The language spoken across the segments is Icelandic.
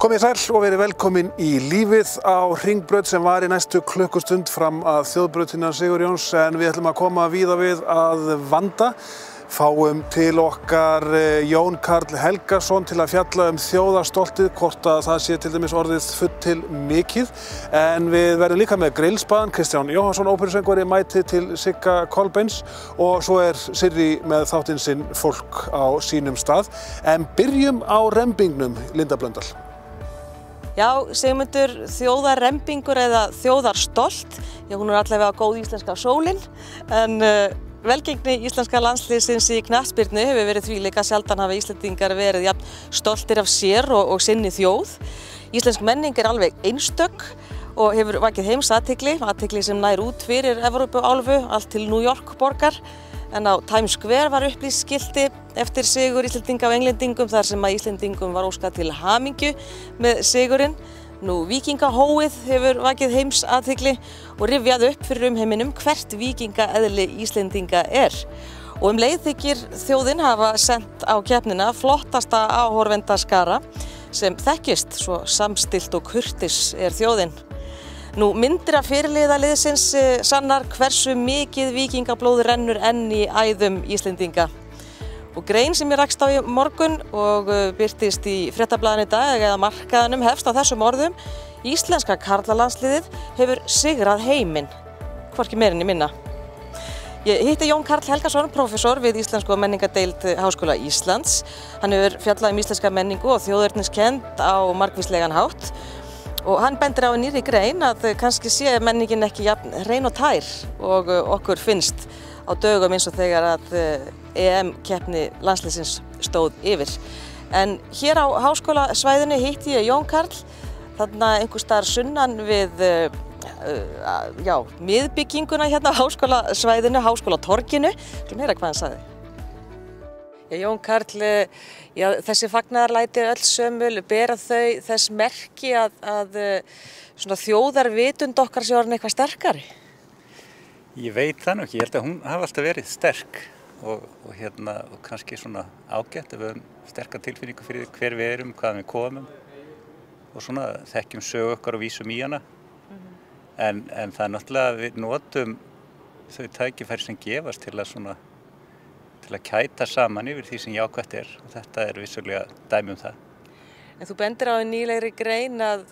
Komið sæl og verið velkomin í lífið á Hringbraut sem var í næstu klukkustund fram að þjóðbrautinni Sigurjóns, en við ætlum að koma víða við að vanda. Fáum til okkar Jón Karl Helgason til að fjalla þjóðarstoltið, hvort að það sé til dæmis orðið full til mikið. En við verðum líka með grillspaðan, Kristján Jóhannsson, óperusöngvari, mætið til Sigga Kolbeins, og svo Sirrý með þáttinn sinn Fólk á sínum stað. En byrjum á rembingnum, Linda Blöndal. Já, Sigmundur, þjóðarrembingur eða þjóðarstolt. Já, hún allavega góð íslenska sólin, en velgengni íslenska landsliðsins í knattspyrnu hefur verið þvílík að sjaldan hafa Íslendingar verið jafn stoltir af sér og sinni þjóð. Íslensk menning alveg einstök og hefur vakið heimsathygli sem nær út fyrir Evrópuálfu, allt til New York borgar. En á Times Square var upplýst skilti eftir sigur Íslendinga á Englendingum, þar sem að Íslendingum var óskað til hamingju með sigurinn. Nú, víkingahóið hefur vakið heimsathygli og rifjað upp fyrir umheiminum hvert víkingaeðli Íslendinga Og leið þykir þjóðin hafa sent á keppnina flottasta áhorfendaskara sem þekkist, svo samstillt og kurteis þjóðin. Nú, myndir af fyrirliðaliðsins sannar hversu mikið víkingablóð rennur enn í æðum Íslendinga. Og grein sem ég rakst á í morgun og birtist í Fréttablaðinu í dag eða markaðanum hefst á þessum orðum: Íslenska karlalandsliðið hefur sigrað heiminn, hvorki meira né minna. Ég hitti Jón Karl Helgason, prófessor við Íslensku og menningadeild Háskóla Íslands. Hann hefur fjallað íslenska menningu og þjóðerniskennd á margvíslegan hátt. Og hann bendir á nýrri grein að kannski sé menningin ekki jafn hrein og tær og okkur finnst á dögum eins og þegar að EM-keppni landsliðsins stóð yfir. En hér á háskólasvæðinu hitti ég Jón Karl, þarna einhvers staðar sunnan við miðbygginguna hérna á háskólasvæðinu, háskólatorginu. Skulum heyra hvað hann sagði. Jón Karl, þessi fagnaðarlæti öll sömul, bera þau þess merki að svona þjóðarvitund okkar sé orðin eitthvað sterkari? Ég veit það nú ekki, ég held að hún hafi alltaf verið sterk og kannski svona ágætt ef við höfum sterka tilfinningu fyrir hver við erum, hvaðan við komum og svona þekkjum sögu okkar og vísum í hana. En það er náttúrulega að við notum þau tækifæri sem gefast til að kæta saman yfir því sem jákvætt og þetta vissulega dæmi það. En þú bendir á í nýlegri grein að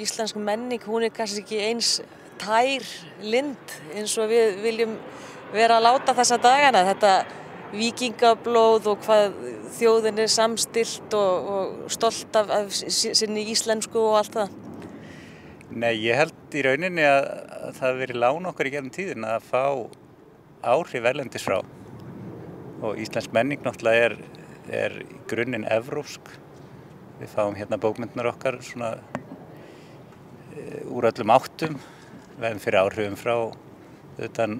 íslensk menning, hún kannski ekki eins tær lind eins og við viljum vera að láta þessa dagana. Þetta víkingablóð og hvað þjóðin samstillt og stolt af sinni íslensku og allt það. Nei, ég held í rauninni að það verið lán okkar í gegnum tíðina að fá áhrif erlendis frá. Og íslensk menning náttúrulega í grunninn evrópsk. Við fáum hérna bókmyndirnar okkar svona úr öllum áttum. Við hefum fyrir áhrifum frá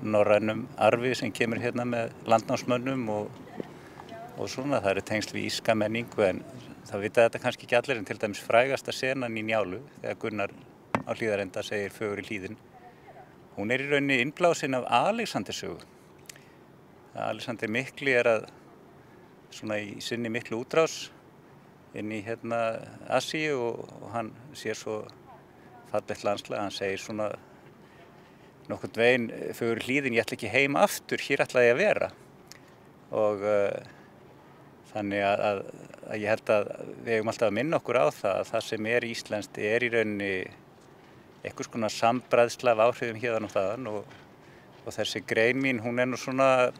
norrænum arfi sem kemur hérna með landnámsmönnum og svona. Það tengsl við írska menningu, en það vita þetta kannski ekki allir, en til dæmis frægasta senan í Njálu, þegar Gunnar á Hlíðarenda segir Fögur í hlíðin. Hún í rauninni innblásin af Alexander sögu. Alexander Mikli að svona í sinni miklu útrás inn í Asíu og hann sér svo fallegt landslag. Hann segir svona nokkurn veginn: Fögur í hlíðin, ég ætla ekki heim aftur, hér ætla ég að vera. Og þannig að ég held að við eigum alltaf að minna okkur á það að það sem íslenskt í rauninni einhvers konar sambræðsla af áhrifum héðan og þaðan, og þessi grein mín, hún nú svona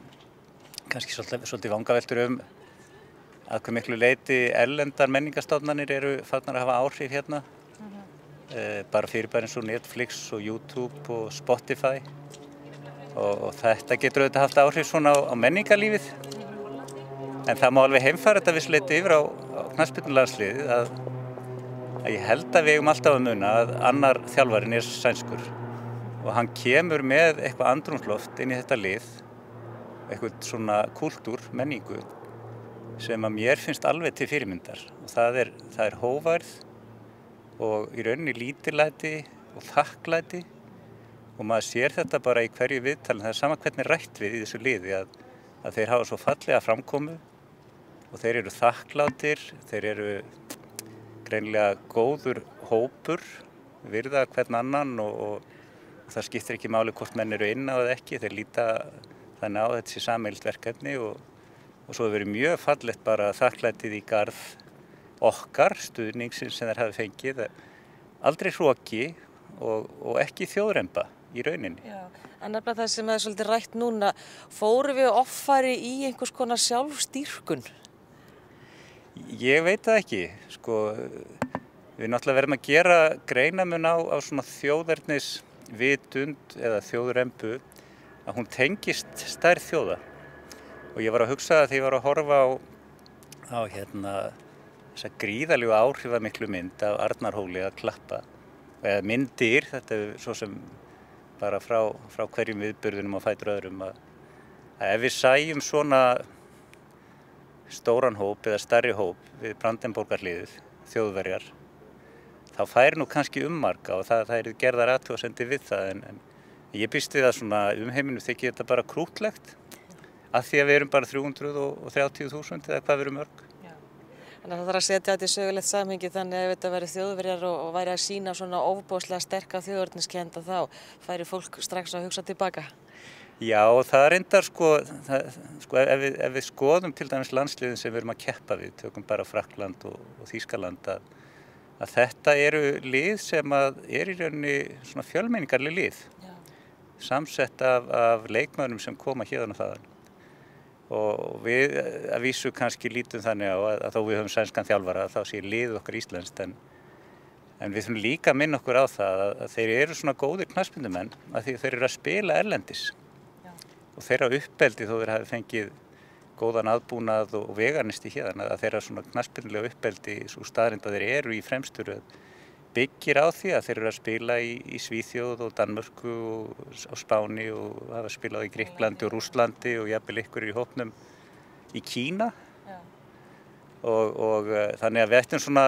kannski svolítið vangaveltur að hve miklu leyti erlendar menningarstofnanir eru farnar að hafa áhrif hérna. Bara fyrirbæri eins og Netflix og YouTube og Spotify. Og þetta getur auðvitað haft áhrif svona á menningarlífið. En það má alveg heimfæra þetta vissu leyti yfir á knattspyrnulandsliðið að ég held að við eigum alltaf að muna að annar þjálfarinn sænskur og hann kemur með eitthvað andrúmsloft inn í þetta lið, eitthvað svona kúltúr, menningu sem að mér finnst alveg til fyrirmyndar. Og það er hógværð og í rauninni lítillæti og þakklæti, og maður sér þetta bara í hverju viðtali. Það er sama hvernig rætt við í þessu liði að þeir hafa svo fallega framkomu og þeir eru þakklátir, þeir eru greinilega góður hópur, virða hvern annan og það skiptir ekki máli hvort menn eru inn á eða ekki, þeir líta þannig á þetta sé sameiginlegt verkefni og svo hefur verið mjög fallegt bara þakklætið í garð okkar, stuðningsins sem þeir hafi fengið, aldrei hroki og ekki þjóðremba í rauninni. Já, en nefnilega það sem er svolítið rætt núna, fórum við offari í einhvers konar sjálfstýrkun? Ég veit það ekki, sko, við náttúrulega verðum að gera greinamun á svona þjóðernisvitund eða þjóðrembu að hún tengist stærð þjóða. Og ég var að hugsa það þegar ég var að horfa á þessa gríðalegu áhrifamiklu mynd af Arnarhóli að Klappa. Eða myndir, þetta er svo sem bara frá hverjum viðburðunum og fætur öðrum að ef við sæjum svona stóran hóp eða stærri hóp við Brandenborgarhliðið, Þjóðverjar, þá færi nú kannski marga og það eru gerðar athugasemdir við það en ég býst við að svona heiminu þykir þetta bara krúttlegt af því að við erum bara 330.000 eða hvað við erum mörg. Þannig að það þarf að setja þetta í sögulegt samhengi þannig að ef þetta væri Þjóðverjar og væri að sýna svona ofboðslega sterka þjóðerniskennd þá færi fólk strax að hugsa tilbaka. Já, það reyndar ef við skoðum til dæmis landsliðin sem við erum að keppa við, tökum bara Frakkland og Þýskaland að þetta eru lið sem er í rauninni svona fjölmenningarleg lið, samsett af leikmönnum sem koma héðan og þaðan. Og við að vísu kannski lítum þannig á að þó við höfum sænskan þjálfara þá sé liðið okkar íslenskt en við þurfum líka að minna okkur á það að þeir eru svona góðir knattspyrnumenn að því þeir eru að spila erlendis og þeirra uppeldi þó þeir hafi fengið góðan aðbúnað og veganisti hérna að þeirra svona knattspyrnulega uppeldi svo staðreynd að þeir eru í fremstu röð byggir á því að þeir eru að spila í Svíþjóð og Danmörku og á Spáni og hafa spilað í Grikklandi og Rússlandi og jafnvel ykkur í hópnum í Kína. Og þannig að við ættum svona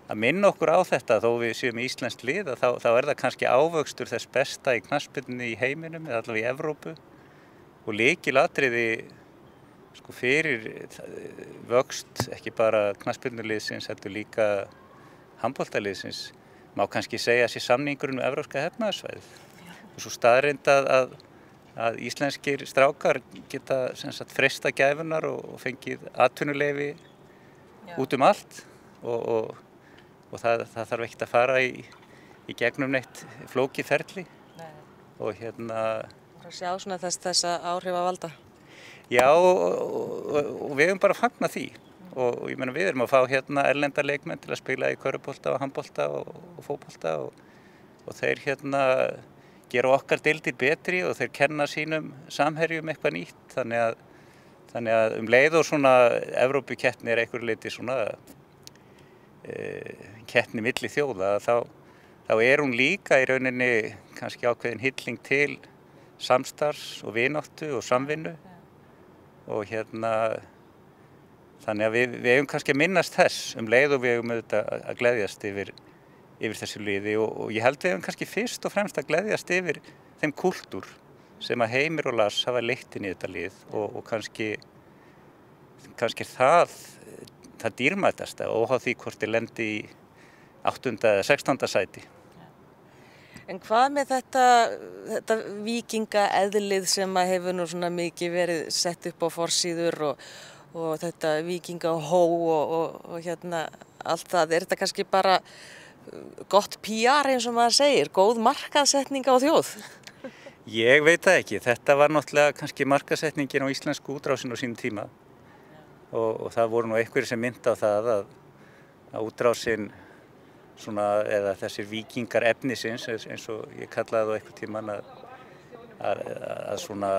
að minna okkur á þetta þó við séum í íslenskt lið þá er það kannski ávöxtur þess besta í knattspyrnunni í heiminum eða allavega í Evrópu og lykilatriði sko fyrir vöxt ekki bara knattspyrnuliðsins heldur líka handboltaliðsins má kannski segja sér samningurinn með Evrópska efnahagssvæðið. Og svo staðreynd að íslenskir strákar geta freista gæfunar og fengið atvinnuleyfi út allt og það þarf ekkert að fara í gegnum neitt flókið ferli. Og að sjá svona þessa áhrif að valda. Já og við höfum bara fagnað því. Og ég meina við erum að fá erlenda leikmenn til að spila í körfubolta og handbolta og fótbolta og þeir gera okkar deildir betri og þeir kenna sínum samherjum eitthvað nýtt þannig að leið og svona Evrópukeppni er einhverju leyti svona keppni milli þjóða þá er hún líka í rauninni kannski ákveðin hylling til samstarfs og vináttu og samvinnu og þannig að við eigum kannski að minnast þess leið og við eigum auðvitað að gleðjast yfir þessu liði og ég held við eigum kannski fyrst og fremst að gleðjast yfir þeim kúltúr sem að Heimir og Lars hafa leitt inn í þetta lið og kannski það dýrmætasta óháð því hvort þeir lendi í 8. eða 16. sæti. En hvað með þetta víkingaeðlið sem að hefur nú svona mikið verið sett upp á forsíður og þetta víkingahó og allt það, er þetta kannski bara gott PR eins og maður segir, góð markaðssetning á þjóð? Ég veit það ekki, þetta var náttúrulega kannski markaðssetningin á íslensku útrásinu á sínum tíma og það voru nú einhverjir sem mynda á það að útrásin svona, eða þessir víkingar efnisins eins og ég kallaði það á einhver tíman að svona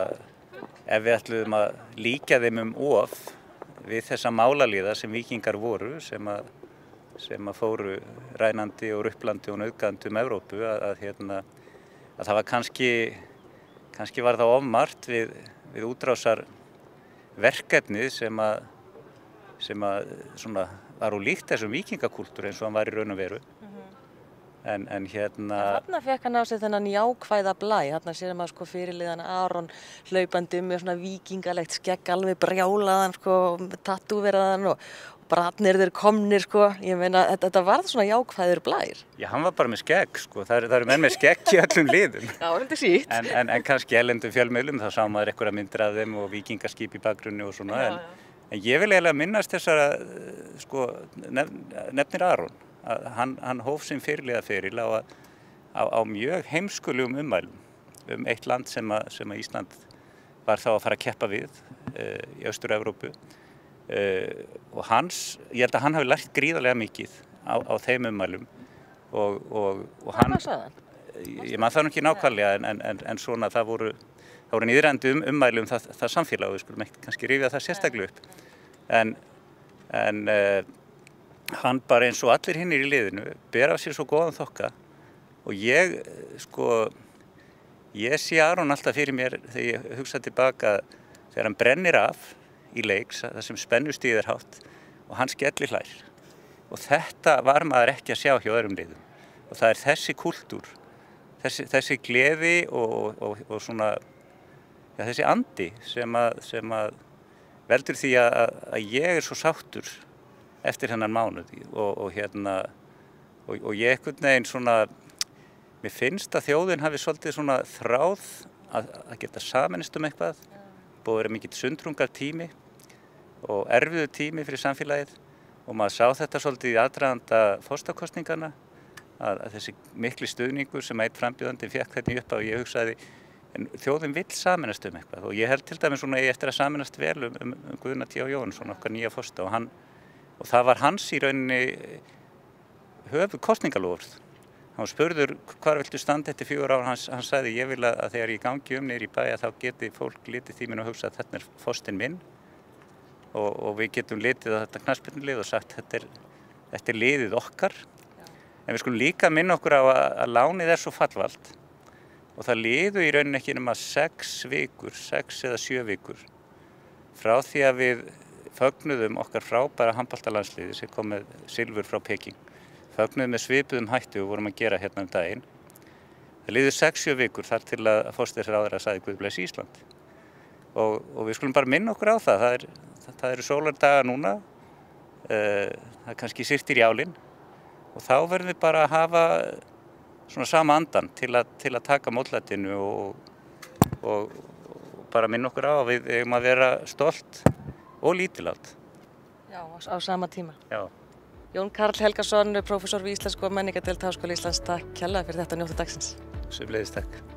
ef við ætluðum að líkja þeim of við þessa málalíða sem víkingar voru sem að fóru rænandi og ruplandi og nauðgandi Evrópu að það var kannski var það of margt við útrásar verkefnið sem að svona var úr líkt þessum víkingakúltúr eins og hann var í raun og veru. En þarna fékk hann á sig þennan jákvæða blæ, þarna sér maður sko fyrirliðan Aron hlaupandi með svona víkingalegt skegg alveg brjálaðan sko tattúveraðan og Bratnirðir komnir, sko. Ég meina, þetta varð svona jákvæður blær. Já, hann var bara með skegg, sko. Það eru menn með skegg í öllum liðum. Já, þetta sítt. En kannski erlendum fjölmiðlum, þá sá maður einhverja myndir af þeim og víkingaskip í bakgrunni og svona. En ég vil eiginlega minnast þessara, sko, nefnir Aron. Hann hóf sinn fyrirliðaferil á mjög heimskulegum ummælum eitt land sem að Ísland var þá að fara að keppa við í Austur-Evrópu. Og ég held að hann hafi lært gríðarlega mikið á þeim ummælum og hann... Hvað sagði hann? Ég man það nú ekki nákvæmlega en svona það voru niðrandi ummælum það samfélag og við skulum ekki kannski rifja það sérstaklega upp. En hann bara eins og allir hinnir í liðinu ber af sér svo góðan þokka og ég sé Aron alltaf fyrir mér þegar ég hugsa tilbaka þegar hann brennir af í leiks, það sem spennustigið er hátt og hann skellir hlær. Og þetta var maður ekki að sjá hjá öðrum liðum. Og það er þessi kúltúr, þessi gleði og svona, ja, þessi andi sem að veldur því að ég er svo sáttur eftir hennan mánuð og ég einhvern veginn svona, mér finnst að þjóðin hafi svolítið svona þráð að geta sameinast eitthvað, búið að vera mikill sundrungar tími og erfiður tími fyrir samfélagið og maður sá þetta svolítið í aðdraganda forsetakosninganna að þessi mikli stuðningur sem einn frambjóðandi fékk þetta upp á og ég hugsaði en þjóðin vill sameinast eitthvað og ég held til dæmis svona eftir að sameinast vel um Guðna T. Jóhannsson, okkar nýja forseta og það var hans í rauninni höfuð kosningaloforð. Hann spurður hvar viltu standa eftir 4 ár, hann sagði ég vil að þegar ég gangi niður í bæ að þá geti fólk litið því minn og hugsa að þetta er forsetinn minn og við getum litið á þetta knattspyrnulið og sagt þetta er liðið okkar. En við skulum líka minna okkur á að lánið er svo fallvalt og það liðu í rauninni ekki nema 6 eða 7 vikur frá því að við fögnuðum okkar frábæra handboltalandsliði sem kom með silfur frá Peking. Fögnuðum með svipuðum hætti og vorum að gera hérna daginn. Það liðu 6-7 vikur þar til að forsætisráðherra sagði Guð blessi Ísland. Og við skulum bara minna okkur á það. Það eru sólardagar núna, það er kannski syrtir í álinn og þá verðum við bara að hafa svona sama andan til að taka mótlætinu og bara minna okkur á að við eigum að vera stolt og lítillátt. Já, á sama tíma. Já. Jón Karl Helgason, prófessor við Íslensku og menningadeild Háskóla Íslands, takk kærlega fyrir þetta og njóttu dagsins. Sömuleiðis takk.